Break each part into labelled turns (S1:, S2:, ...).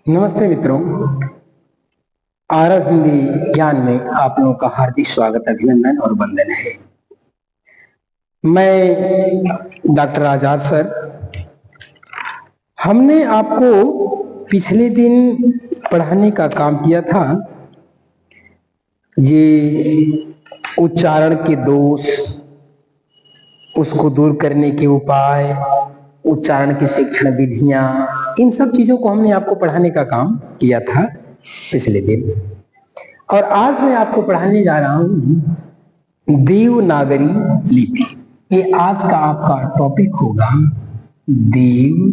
S1: नमस्ते मित्रों, आरव हिंदी ज्ञान में आप लोगों का हार्दिक स्वागत, अभिनंदन और वंदन है। मैं डॉक्टर आजाद सर। हमने आपको पिछले दिन पढ़ाने का काम किया था ये उच्चारण के दोष, उसको दूर करने के उपाय, उच्चारण की शिक्षण विधियां, इन सब चीजों को हमने आपको पढ़ाने का काम किया था पिछले दिन। और आज मैं आपको पढ़ाने जा रहा हूं देवनागरी लिपि। ये आज का आपका टॉपिक होगा देवनागरी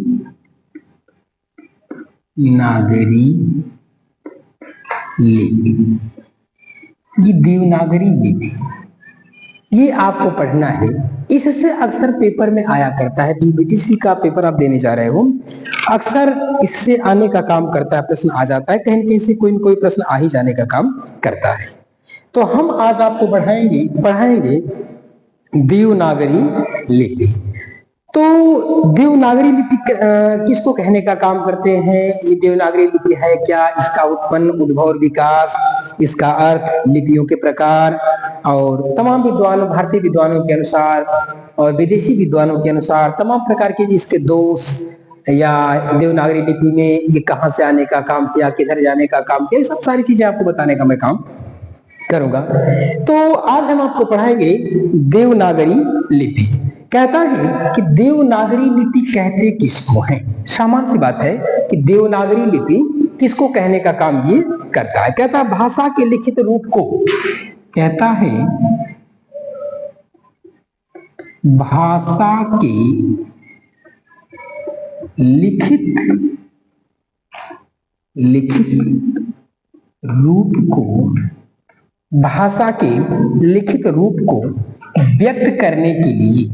S1: लिपि। ये देवनागरी लिपि ये आपको पढ़ना है। इससे अक्सर पेपर में आया करता है, बीटीसी का पेपर आप देने जा रहे हो, अक्सर इससे आने का काम करता है, प्रश्न आ जाता है, कहीं न कहीं से कोई न कोई प्रश्न आ ही जाने का काम करता है। तो हम आज आपको पढ़ाएंगे देवनागरी लिपि। तो देवनागरी लिपि किसको कहने का काम करते हैं? ये देवनागरी लिपि है क्या, इसका उत्पन्न, उद्भव और विकास, इसका अर्थ, लिपियों के प्रकार और तमाम विद्वानों, भारतीय विद्वानों के अनुसार और विदेशी विद्वानों के अनुसार तमाम प्रकार के इसके दोष, या देवनागरी लिपि में ये कहां से आने का काम किया, किधर जाने का काम किया, ये सब सारी चीजें आपको बताने का मैं काम करूंगा। तो आज हम आपको पढ़ाएंगे देवनागरी लिपि। कहता है कि देवनागरी लिपि कहते किसको है? सामान्य सी बात है कि देवनागरी लिपि किसको कहने का काम ये करता है। कहता है भाषा के लिखित रूप को, कहता है भाषा के लिखित रूप को, भाषा के लिखित रूप को व्यक्त करने के लिए,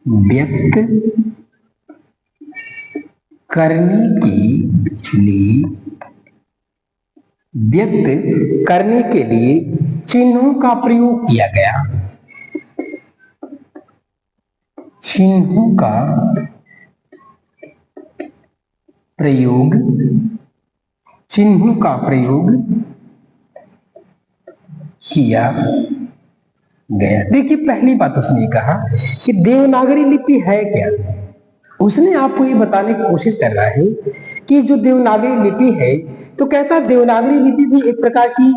S1: व्यक्त करने के लिए चिन्हों का प्रयोग किया गया। चिन्हों का प्रयोग किया गया। देखिए, पहली बात उसने कहा कि देवनागरी लिपि है क्या। उसने आपको ये बताने की कोशिश कर रहा है कि जो देवनागरी लिपि है, तो कहता है देवनागरी लिपि भी एक प्रकार की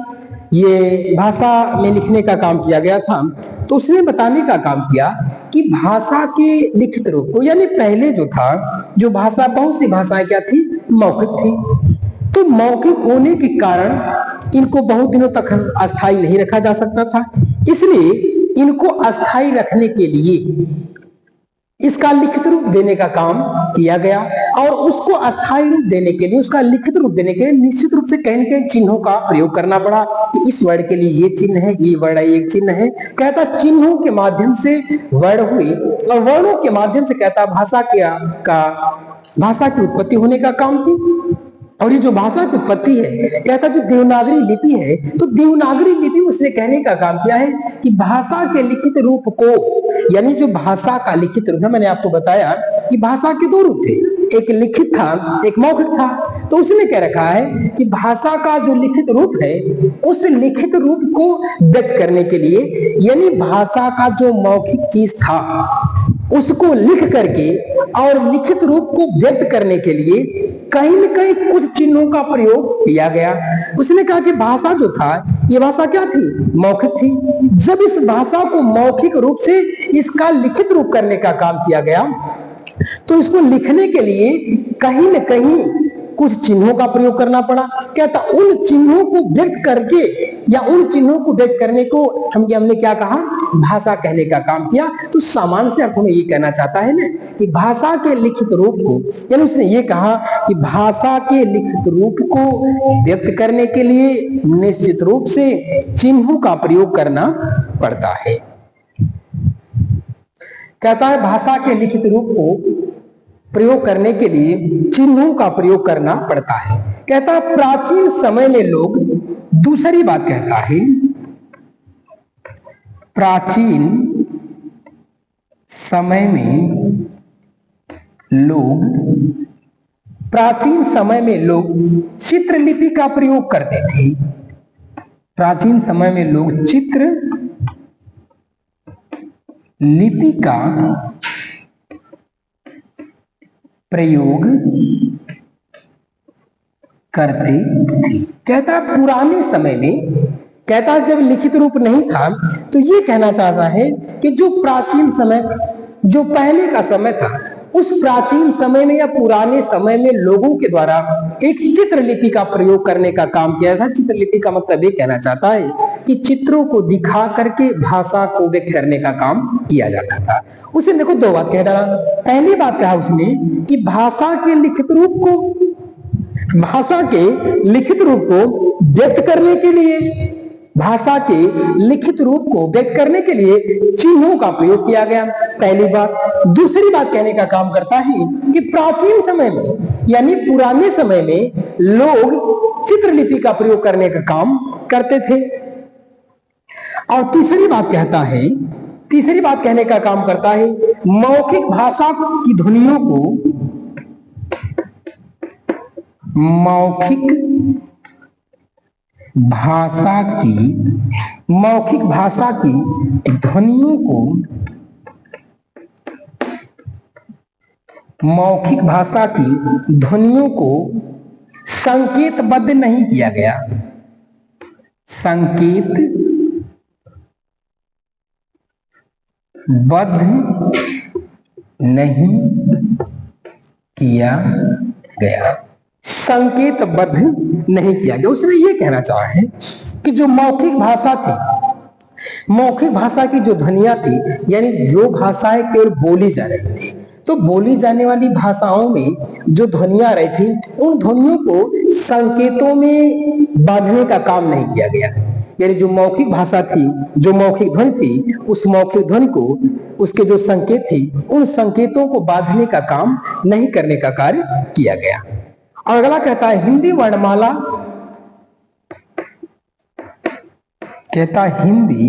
S1: ये भाषा में लिखने का काम किया गया था। तो उसने बताने का काम किया कि भाषा के लिखित रूप को, यानी पहले जो था, जो भाषा, बहुत सी भाषाएं क्या थी, मौखिक थी। तो मौखिक होने के कारण इनको बहुत दिनों तक अस्थायी नहीं रखा जा सकता था, इसलिए इनको अस्थायी रखने के लिए इसका लिखित रूप देने का काम किया गया। और उसको अस्थायी रूप देने के लिए, उसका लिखित रूप देने के लिए निश्चित रूप से कहीं न कहीं चिन्हों का प्रयोग करना पड़ा कि इस वर्ण के लिए ये चिन्ह है, ये वर्ण एक चिन्ह है। कहता चिन्हों के माध्यम से वर्ण हुए और वर्णों के माध्यम से कहता भाषा की उत्पत्ति होने का काम की। और ये जो भाषा की उत्पत्ति है, कहता जो देवनागरी लिपि है, तो देवनागरी लिपि उसने कहने का काम किया है कि भाषा के लिखित रूप को, यानी जो भाषा का लिखित रूप है, मैंने आपको बताया कि भाषा के दो रूप थे, एक लिखित था, एक मौखिक था। तो उसने कह रखा है कि भाषा का जो लिखित रूप है, उस लिखित रूप को व्यक्त करने के लिए, यानी भाषा का जो मौखिक चीज था उसको लिख करके और लिखित रूप को व्यक्त करने के लिए कहीं न कहीं कुछ चिन्हों का प्रयोग किया गया। उसने कहा कि भाषा जो था, ये भाषा क्या थी, मौखिक थी। जब इस भाषा को मौखिक रूप से इसका लिखित रूप करने का काम किया गया, तो इसको लिखने के लिए कहीं न कहीं कुछ चिन्हों का प्रयोग करना पड़ा। कहता उन चिन्हों को व्यक्त करके, या उन चिन्हों को व्यक्त करने को हमने क्या कहा, भाषा कहने का काम किया। तो सामान्य से अर्थों में ये कहना चाहता है ना कि भाषा के लिखित रूप को, यानी उसने ये कहा कि भाषा के लिखित रूप को व्यक्त करने के लिए निश्चित रूप से चिन्हों का प्रयोग करना पड़ता है। कहता है भाषा के लिखित रूप को प्रयोग करने के लिए चिन्हों का प्रयोग करना पड़ता है। कहता है प्राचीन समय में लोग, दूसरी बात कहता है, प्राचीन समय में लोग चित्रलिपि का प्रयोग करते थे। प्राचीन समय में लोग चित्र लिपि का प्रयोग करते थे। कहता पुराने समय में, कहता जब लिखित रूप नहीं था, तो ये कहना चाहता है कि जो प्राचीन समय, जो पहले का समय था, उस प्राचीन समय में या पुराने समय में लोगों के द्वारा एक चित्रलिपि का प्रयोग करने का काम किया था। चित्रलिपि का मतलब ये कहना चाहता है कि चित्रों को दिखा करके भाषा को व्यक्त करने का काम किया जाता था। उसने देखो दो बात कह डाला। पहली बात कहा उसने कि भाषा के लिखित रूप को व्यक्त करने के लिए, भाषा के लिखित रूप को व्यक्त करने के लिए चिन्हों का प्रयोग किया गया, पहली बात। दूसरी बात कहने का काम करता है कि प्राचीन समय में यानी पुराने समय में लोग चित्रलिपि का प्रयोग करने का काम करते थे। और तीसरी बात कहने का काम करता है मौखिक भाषा की ध्वनियों को, मौखिक भाषा की ध्वनियों को, मौखिक भाषा की ध्वनियों को संकेतबद्ध नहीं किया गया, संकेतबद्ध नहीं किया गया, संकेतबद्ध नहीं किया गया। उसने ये कहना चाहा है कि जो मौखिक भाषा थी, मौखिक भाषा की जो ध्वनियां थी, यानी जो भाषाएं केवल बोली जा रही थी, तो बोली जाने वाली भाषाओं में जो ध्वनियां रही थी, उन ध्वनियों को संकेतों में बांधने का काम नहीं किया गया। यानी जो मौखिक भाषा थी, जो मौखिक ध्वनि थी, उस मौखिक ध्वनि को, उसके जो संकेत थी, उन संकेतों को बांधने का काम नहीं करने का कार्य किया गया। और अगला कहता है हिंदी वर्णमाला, कहता हिंदी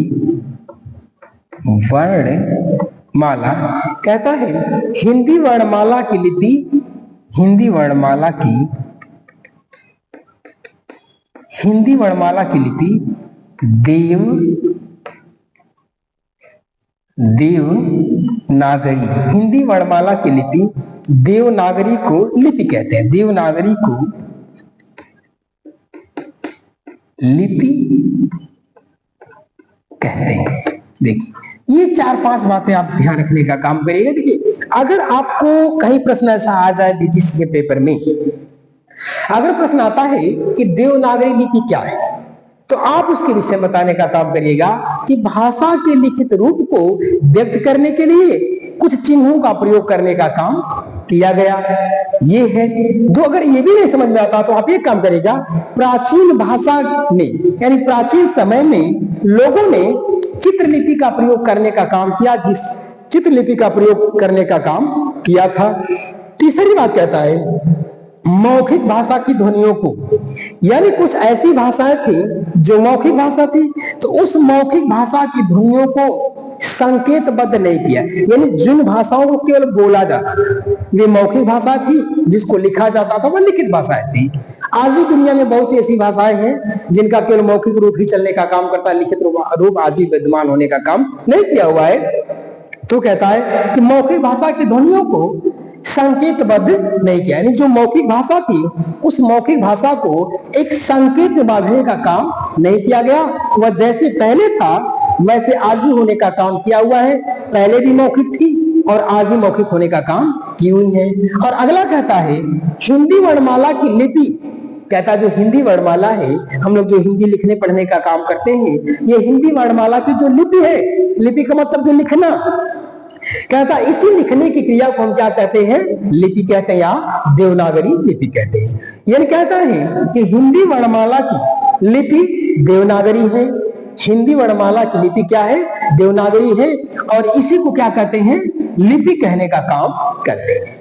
S1: वर्णमाला, कहता है हिंदी वर्णमाला की लिपि, हिंदी वर्णमाला की लिपि देवनागरी, हिंदी वर्णमाला की लिपि देवनागरी को लिपि कहते हैं, देवनागरी को लिपि कहते हैं। देखिए ये 4-5 बातें आप ध्यान रखने का काम करिएगा। देखिए अगर आपको कहीं प्रश्न ऐसा आ जाए बीटीसी के पेपर में, अगर प्रश्न आता है कि देवनागरी लिपि क्या है, तो आप उसके विषय बताने का काम करिएगा कि भाषा के लिखित रूप को व्यक्त करने के लिए कुछ चिन्हों का प्रयोग करने का काम किया गया, ये है। दो, अगर ये भी नहीं समझ में आता तो आप एक काम करेगा, प्राचीन भाषा में यानी प्राचीन समय में लोगों ने चित्रलिपि का प्रयोग करने का काम किया, जिस चित्रलिपि का प्रयोग करने का काम किया था। तीसरी बात कहता है मौखिक भाषा की ध्वनियों को, यानी कुछ ऐसी भाषाएं थी जो मौखिक भाषा थी, तो उस मौखिक भाषा की ध्वनियों को संकेतबद्ध नहीं किया, यानी जिन भाषाओं को केवल बोला जाता था वे मौखिक भाषा थी, जिसको लिखा जाता था वह लिखित भाषाएं थी। आज भी दुनिया में बहुत सी ऐसी भाषाएं हैं जिनका केवल मौखिक रूप ही चलने का काम करता है, लिखित रूप आज भी विद्यमान होने का काम नहीं किया हुआ है। तो कहता है कि मौखिक भाषा की ध्वनियों को संकेतबद्ध नहीं किया, यानी जो मौखिक भाषा थी उस मौखिक भाषा को एक संकेत में बांधने का काम नहीं किया गया। वह जैसे पहले था वैसे आज भी होने का काम किया हुआ है, पहले भी मौखिक थी और आज भी मौखिक होने का काम की हुई है। और अगला कहता है हिंदी वर्णमाला की लिपि, कहता जो हिंदी वर्णमाला है, हम लोग जो हिंदी लिखने पढ़ने का काम करते हैं, ये हिंदी वर्णमाला की जो लिपि है, लिपि का मतलब जो लिखना, कहता इसी लिखने की क्रिया को हम क्या कहते हैं, लिपि कहते हैं या देवनागरी लिपि कहते हैं। यानी कहता है कि हिंदी वर्णमाला की लिपि देवनागरी है, हिंदी वर्णमाला की लिपि क्या है, देवनागरी है, और इसी को क्या कहते हैं, लिपि कहने का काम करते हैं।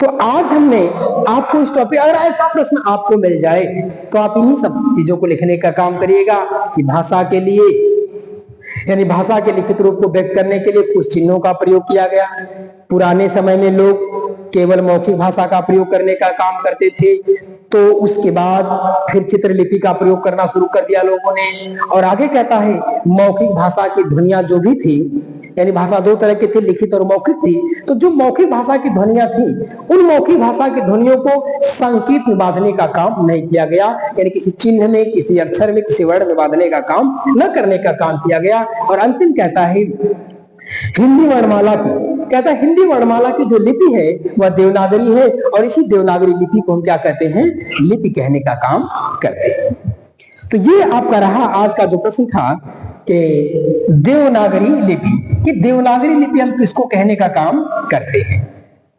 S1: तो आज हमने आपको इस टॉपिक, अगर ऐसा प्रश्न आपको मिल जाए तो आप इन्हीं सब चीजों को लिखने का काम करिएगा कि भाषा के लिए यानी भाषा के लिखित रूप को व्यक्त करने के लिए कुछ चिन्हों का प्रयोग किया गया। पुराने समय में लोग केवल मौखिक भाषा का प्रयोग करने का काम करते थे, तो उसके बाद फिर चित्रलिपि का प्रयोग करना शुरू कर दिया लोगों ने। और आगे कहता है मौखिक भाषा की ध्वनियां जो भी थी, यानी भाषा दो तरह की थी, लिखित और मौखिक थी, तो जो मौखिक भाषा की ध्वनियां थी उन मौखिक भाषा की ध्वनियों को संकेत में बांधने का काम नहीं किया गया, यानी किसी चिन्ह में, किसी अक्षर में, किसी वर्ण में बांधने का काम न करने का काम किया गया। और अंतिम कहता है हिंदी वर्णमाला की, कहता है हिंदी वर्णमाला की जो लिपि है वह देवनागरी है, और इसी देवनागरी लिपि को हम क्या कहते हैं, लिपि कहने का काम करते हैं। तो ये आपका रहा आज का जो प्रश्न था कि देवनागरी लिपि, कि देवनागरी लिपि हम किसको कहने का काम करते हैं।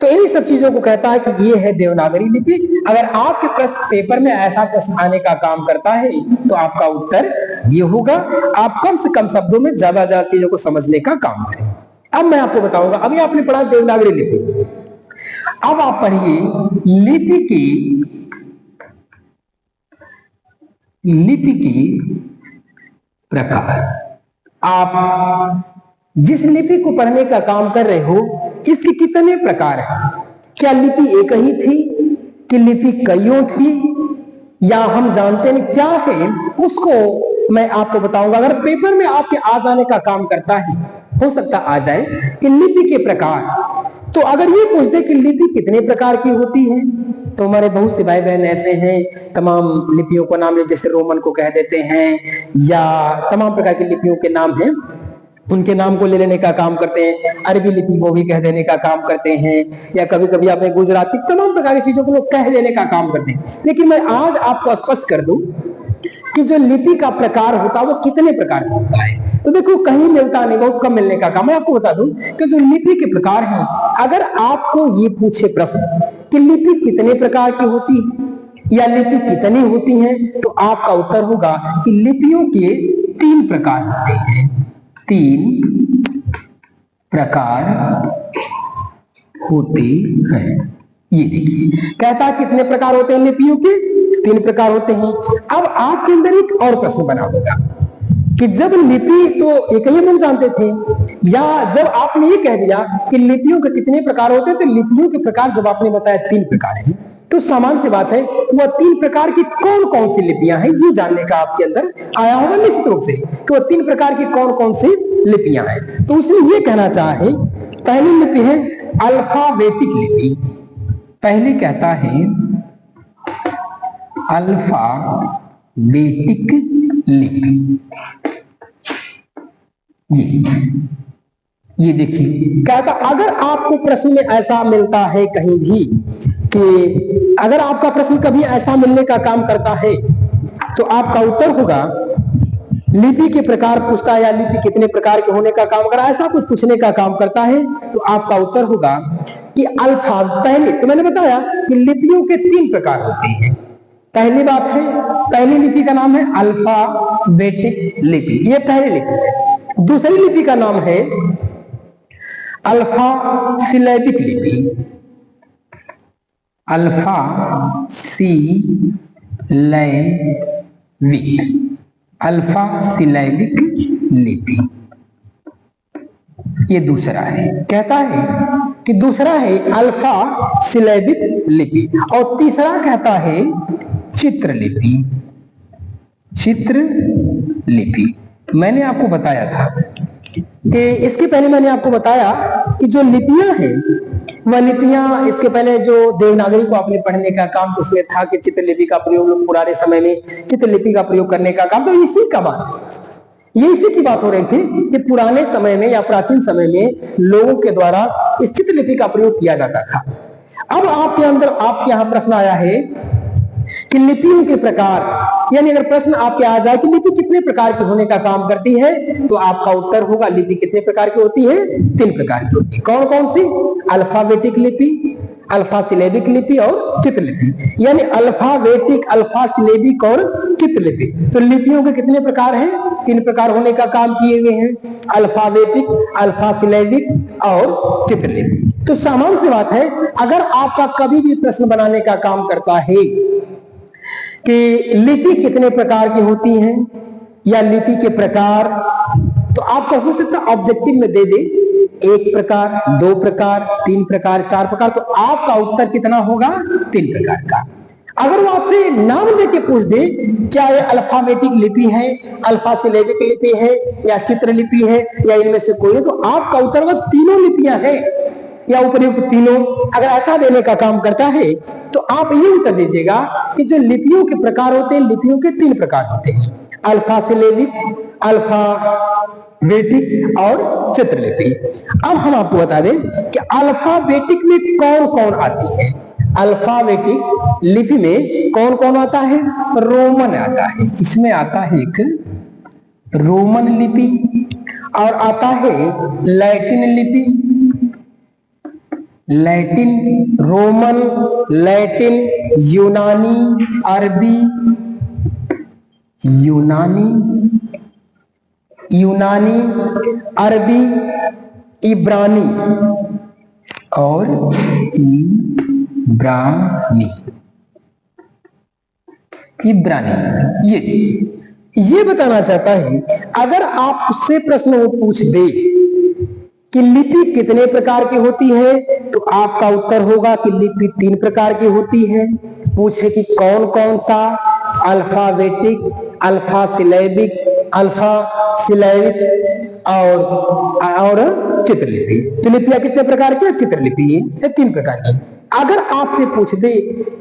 S1: तो इन्हीं सब चीजों को कहता है कि ये है देवनागरी लिपि। अगर आपके प्रश्न पेपर में ऐसा प्रश्न आने का काम करता है तो आपका उत्तर ये होगा। आप कम से कम शब्दों में ज्यादा ज्यादा चीजों को समझने का काम करें। अब मैं आपको बताऊंगा, अभी आपने पढ़ा देवनागरी लिपि, अब आप पढ़िए लिपि की प्रकार। आप जिस लिपि को पढ़ने का काम कर रहे हो इसके कितने प्रकार हैं? क्या लिपि एक ही थी कि लिपि कईयों थी, या हम जानते नहीं क्या है, उसको मैं आपको बताऊंगा। अगर पेपर में आपके आ जाने का काम करता है, हो सकता आ जाए कि लिपि के प्रकार, तो अगर ये पूछ दे कि लिपि कितने प्रकार की होती है, तो हमारे बहुत से भाई बहन ऐसे हैं तमाम लिपियों को नाम ले, जैसे रोमन को कह देते हैं, या तमाम प्रकार की लिपियों के नाम हैं, उनके नाम को ले लेने का काम करते हैं। अरबी लिपि को भी कह देने का काम करते हैं, या कभी कभी आपने गुजराती, तमाम प्रकार की चीजों को लोग कह देने का काम करते हैं। लेकिन मैं आज आपको स्पष्ट कर दूं कि जो लिपि का प्रकार होता है वो कितने प्रकार का होता है। तो देखो कहीं मिलता नहीं, बहुत कम मिलने का काम। मैं आपको बता दूं कि जो लिपि के प्रकार हैं, अगर आपको ये पूछे प्रश्न कि लिपि कितने प्रकार की होती है या लिपि कितनी होती है, तो आपका उत्तर होगा कि लिपियों के 3 प्रकार होते हैं। 3 प्रकार होते हैं। ये देखिए कहता है कितने प्रकार होते हैं लिपियों के, 3 प्रकार होते हैं। अब आपके अंदर एक और प्रश्न बना होगा कि जब लिपि तो एक ही हम जानते थे, या जब आपने ये कह दिया कि लिपियों के कितने प्रकार होते हैं, तो लिपियों के प्रकार जब आपने बताया 3 प्रकार हैं, तो सामान्य सी बात है वह 3 प्रकार की कौन कौन सी लिपियां हैं ये जानने का आपके अंदर आया होगा निश्चित रूप से, कि वह 3 प्रकार की कौन कौन सी लिपियां हैं। तो उसने ये कहना चाहे, पहली लिपि है अल्फाबेटिक लिपि। पहले कहता है अल्फाबेटिक लिपि। ये देखिए कहता, अगर आपको प्रश्न में ऐसा मिलता है कहीं भी, कि अगर आपका प्रश्न कभी ऐसा मिलने का काम करता है, तो आपका उत्तर होगा लिपि के प्रकार पूछता है या लिपि कितने प्रकार के होने का काम, अगर ऐसा कुछ पूछने का काम करता है तो आपका उत्तर होगा कि अल्फा। पहले तो मैंने बताया कि लिपियों के 3 प्रकार होते हैं। पहली बात है, पहली लिपि का नाम है अल्फाबेटिक लिपि, ये पहली लिपि है। दूसरी लिपि का नाम है अल्फा सिलेबिक लिपि। अल्फा सिलेबिक, अल्फा सिलेबिक लिपि, ये दूसरा है। कहता है कि दूसरा है अल्फा सिलेबिक लिपि, और तीसरा कहता है चित्रलिपि। चित्रलिपि मैंने आपको बताया था कि इसके पहले मैंने आपको बताया कि जो लिपियां हैं वह लिपियां, इसके पहले जो देवनागरी को आपने पढ़ने का काम उसमें था कि चित्रलिपि का प्रयोग लोग पुराने समय में चित्रलिपि का प्रयोग करने का काम, तो इसी का बात, ये इसी की बात हो रही थी कि पुराने समय में या प्राचीन समय में लोगों के द्वारा इस चित्रलिपि का प्रयोग किया जाता था। अब आपके अंदर आपके यहां प्रश्न आया है कि लिपियों के प्रकार, यानी अगर प्रश्न आपके आ जाए कि लिपि कितने प्रकार की होने का काम करती है, तो आपका उत्तर होगा लिपि कितने प्रकार की होती है, 3 प्रकार की होती है। कौन कौन सी? अल्फाबेटिक लिपि, अल्फा सिलेबिक लिपि और चित्रलिपि। यानी अल्फाबेटिक, अल्फा सिलेबिक और चित्रलिपि, तो लिपियों के कितने प्रकार हैं? 3 प्रकार होने का काम किए हुए हैं, अल्फाबेटिक, अल्फा सिलेबिक और चित्रलिपि। तो सामान्य सी बात है, अगर आपका कभी भी प्रश्न बनाने का काम करता है कि लिपि कितने प्रकार की होती हैं या लिपि के प्रकार, तो आपका हो सकता है ऑब्जेक्टिव में दे दे 1 प्रकार, 2 प्रकार, 3 प्रकार, 4 प्रकार, तो आपका उत्तर कितना होगा? 3 प्रकार का। अगर वो आपसे नाम देके पूछ दे क्या ये अल्फाबेटिक लिपि है, अल्फा सिलेबिक लिपि है, या चित्रलिपि है, या इनमें से कोई है, तो आपका उत्तर होगा तीनों लिपियां हैं या उपयुक्त तीनों। अगर ऐसा देने का काम करता है तो आप ये उत्तर दीजिएगा कि जो लिपियों के प्रकार होते हैं, लिपियों के 3 प्रकार होते हैं, अल्फा सिलेबिक, अल्फाबेटिक और चित्रलिपि। अब हम आपको बता दें कि अल्फाबेटिक में कौन कौन आती है। अल्फाबेटिक लिपि में कौन कौन आता है? रोमन आता है, इसमें आता है एक रोमन लिपि, और आता है लैटिन लिपि, लैटिन, रोमन, लैटिन, यूनानी, अरबी, यूनानी, अरबी, इब्रानी और इब्रानी। ये देखिए, ये बताना चाहता है अगर आपसे प्रश्न वो पूछ दे कि लिपि कितने प्रकार की होती है, तो आपका उत्तर होगा कि लिपि 3 प्रकार की होती है। पूछे कि कौन कौन सा, अल्फाबेटिक, अल्फा सिलेबिक और चित्रलिपि। तो लिपियां कितने प्रकार की? चित्रलिपि ये 3 प्रकार की। अगर आपसे पूछ दे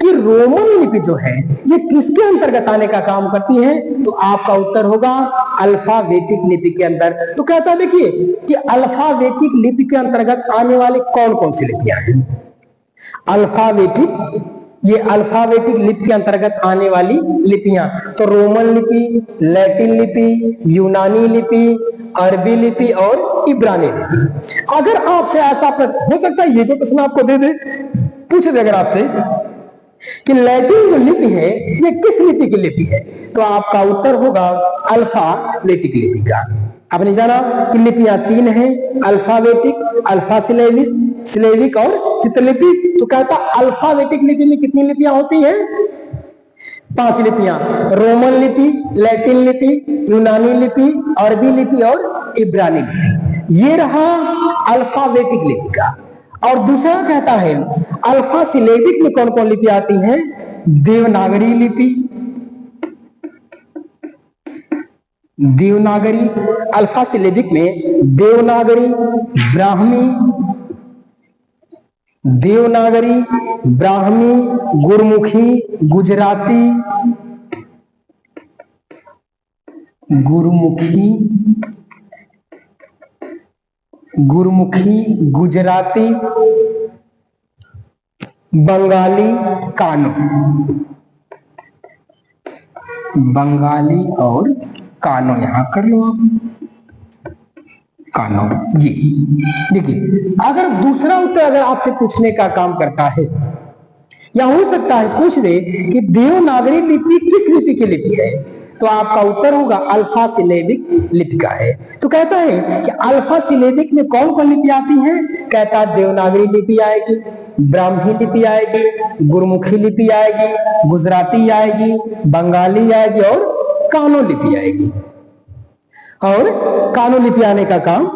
S1: कि रोमन लिपि जो है ये किसके अंतर्गत आने का काम करती है, तो आपका उत्तर होगा अल्फाबेटिक लिपि के अंदर। तो कहता देखिए कि अल्फाबेटिक लिपि के अंतर्गत आने वाले कौन कौन सी लिपियां हैं। अल्फाबेटिक, ये अल्फाबेटिक लिपि के अंतर्गत आने वाली लिपियां, तो रोमन लिपि, लैटिन लिपि, यूनानी लिपि, अरबी लिपि और इब्रानी लिपि। अगर आपसे ऐसा प्रश्न हो सकता है, ये भी प्रश्न आपको दे दे, पूछ दे अगर आपसे कि लैटिन जो लिपि है ये किस लिपि की लिपि है, तो आपका उत्तर होगा अल्फाबेटिक लिपि का। आपने जाना कि लिपियां 3 हैं, अल्फाबेटिक, अल्फा सिलेबिक और चित्रलिपि। तो कहता अल्फाबेटिक लिपि में कितनी लिपियां होती हैं? 5 लिपियां, रोमन लिपि, लैटिन लिपि, यूनानी लिपि, अरबी लिपि और इब्रानी लिपि। ये रहा अल्फाबेटिक लिपि का। और दूसरा कहता है अल्फा सिलेबिक में कौन कौन लिपि आती है? देवनागरी लिपि, देवनागरी, अल्फा सिलेबिक में देवनागरी, ब्राह्मी, गुरमुखी, गुजराती, गुजराती, बंगाली, और कानो। यहां कर लो आप कानो। ये देखिए, अगर दूसरा उत्तर अगर आपसे पूछने का काम करता है, या हो सकता है पूछ दे कि देवनागरी लिपि किस लिपि की लिपि है, तो आपका उत्तर होगा अल्फा सिलेबिक लिपि का है। तो कहता है कि अल्फा सिलेबिक में कौन कौन लिपि आती है? कहता है देवनागरी लिपि आएगी, ब्राह्मी लिपि आएगी, गुरमुखी लिपि आएगी, गुजराती आएगी, बंगाली आएगी और कानो लिपि आएगी, और कानो लिपि आने का काम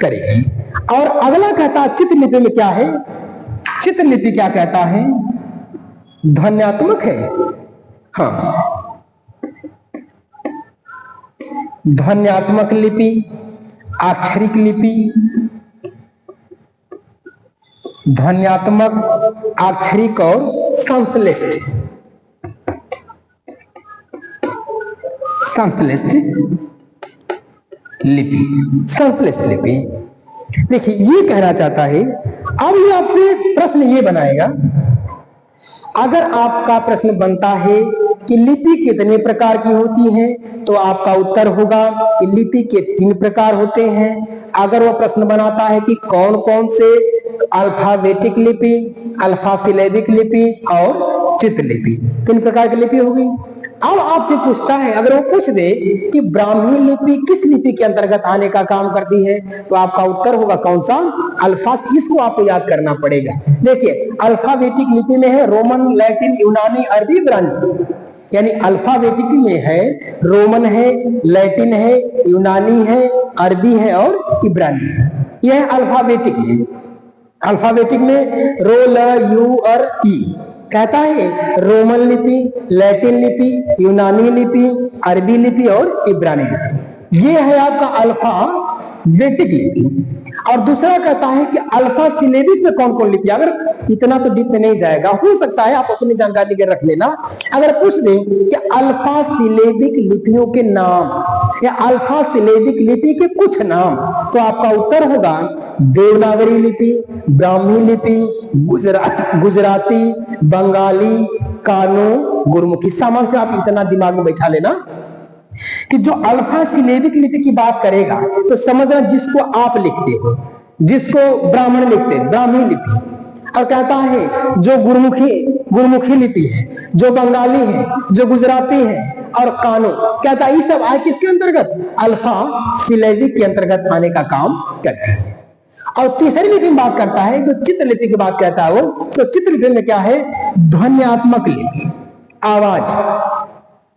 S1: करेगी। और अगला कहता है चित्रलिपि में क्या है? चित्रलिपि क्या कहता है? ध्वन्यात्मक है। हाँ, ध्वन्यात्मक लिपि, अक्षरिक लिपि, ध्वन्यात्मक, अक्षरिक और संश्लिष्ट लिपि। देखिए, ये कहना चाहता है, अब ये आपसे प्रश्न ये बनाएगा, अगर आपका प्रश्न बनता है कि लिपि कितने प्रकार की होती है, तो आपका उत्तर होगा कि लिपि के 3 प्रकार होते हैं। अगर वो प्रश्न बनाता है कि कौन कौन से, अल्फाबेटिक लिपि, अल्फा सिलेबिक लिपि और चित्रलिपि, 3 प्रकार की लिपि होगी। अब आपसे पूछता है, अगर वो पूछ दे कि ब्राह्मी लिपि किस लिपि के अंतर्गत आने का काम करती है, तो आपका उत्तर होगा कौन सा? अल्फा। इसको आपको याद करना पड़ेगा। देखिए, अल्फाबेटिक लिपि में है रोमन, लैटिन, यूनानी, अरबी, इब्रानी। यानी अल्फाबेटिक में है रोमन है, लैटिन है, यूनानी है, अरबी है और इब्रानी है। यह है अल्फाबेटिक है। अल्फाबेटिक में रो, ल, यू और ई। कहता है रोमन लिपि, लैटिन लिपि, यूनानी लिपि, अरबी लिपि और इब्रानी लिपि। ये है आपका अल्फाबेटिक लिपि। और दूसरा कहता है कि अल्फा सिलेबिक में कौन कौन लिपि। अगर इतना तो डीप में नहीं जाएगा, हो सकता है आप अपनी जानकारी के रख लेना। अगर पूछ दे कि अल्फा सिलेबिक लिपियों के नाम या अल्फा सिलेबिक लिपि के कुछ नाम, तो आपका उत्तर होगा देवनागरी लिपि, ब्राह्मी लिपि, गुजराती, बंगाली, कानो, गुरमुखी। सामान्य से आप इतना दिमाग में बैठा लेना कि जो अल्फा सिलेबिक लिपि की बात करेगा तो समझना जिसको आप लिखते हो, जिसको ब्राह्मण लिखते हैं ब्राह्मी लिपि। और कहता है जो गुरमुखी लिपि है, जो बंगाली है, जो गुजराती है और कानो, कहता है ये सब आए किसके अंतर्गत, अल्फा सिलेबिक के अंतर्गत आने का काम करते हैं। और तीसरी लिपि में बात करता है जो चित्रलिपि की बात कहता है वो, तो चित्रलिपि में क्या है, ध्वन्यात्मक लिपि, आवाज,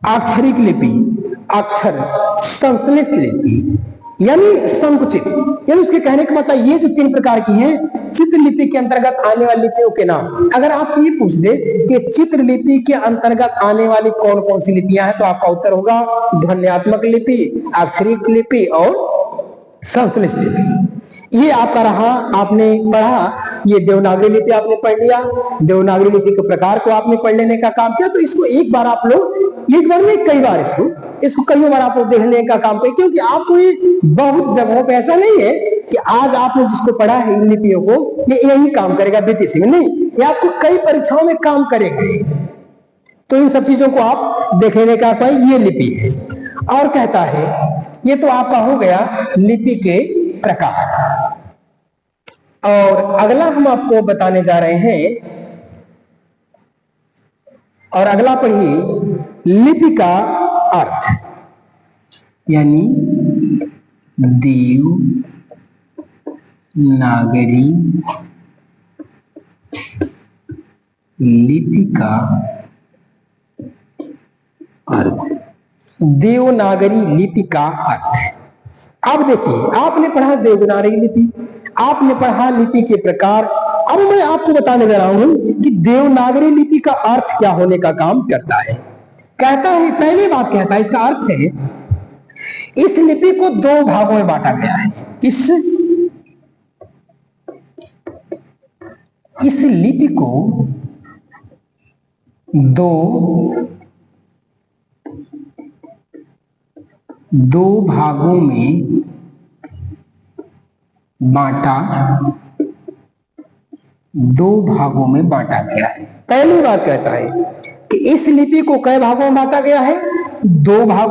S1: अक्षरिक लिपि, अक्षर, संश्लिष्ट लिपि यानी संकुचित। यानी उसके कहने का मतलब ये जो 3 प्रकार की है चित्रलिपि के अंतर्गत आने वाली लिपियों के नाम। अगर आपसे ये पूछ दे कि चित्रलिपि के अंतर्गत आने वाली कौन कौन सी लिपियां हैं, तो आपका उत्तर होगा ध्वन्यात्मक लिपि, अक्षरिक लिपि और संश्लिष्ट लिपि। ये आपका रहा, आपने पढ़ा। ये देवनागरी लिपि आपने पढ़ लिया, देवनागरी लिपि के प्रकार को आपने पढ़ लेने का काम किया। तो इसको एक बार आप लोग, एक बार नहीं कई बार इसको कई बार आप लोग देखने का काम करें, क्योंकि आपको ये बहुत जगहों पे ऐसा नहीं है कि आज आपने जिसको पढ़ा है इन लिपियों को ये यही काम करेगा बीटीसी में, नहीं, ये आपको कई परीक्षाओं में काम करेगा। तो इन सब चीजों को आप देखने का ये लिपि है। और कहता है ये तो आपका हो गया लिपि के प्रकार। और अगला हम आपको बताने जा रहे हैं, और अगला पढ़िए लिपि का अर्थ, यानी देवनागरी लिपि का अर्थ। देवनागरी लिपि का अर्थ। अब देखिए, आपने पढ़ा देवनागरी लिपि, आपने पढ़ा लिपि के प्रकार। अब मैं आपको बताने जा रहा हूं कि देवनागरी लिपि का अर्थ क्या होने का काम करता है। कहता है, पहली बात कहता है, इसका अर्थ है इस लिपि को 2 भागों में बांटा गया है। इस लिपि को 2 भागों में बांटा गया है। पहली बात कहता है कि इस लिपि को कई भागों में बांटा गया है, 2 भागों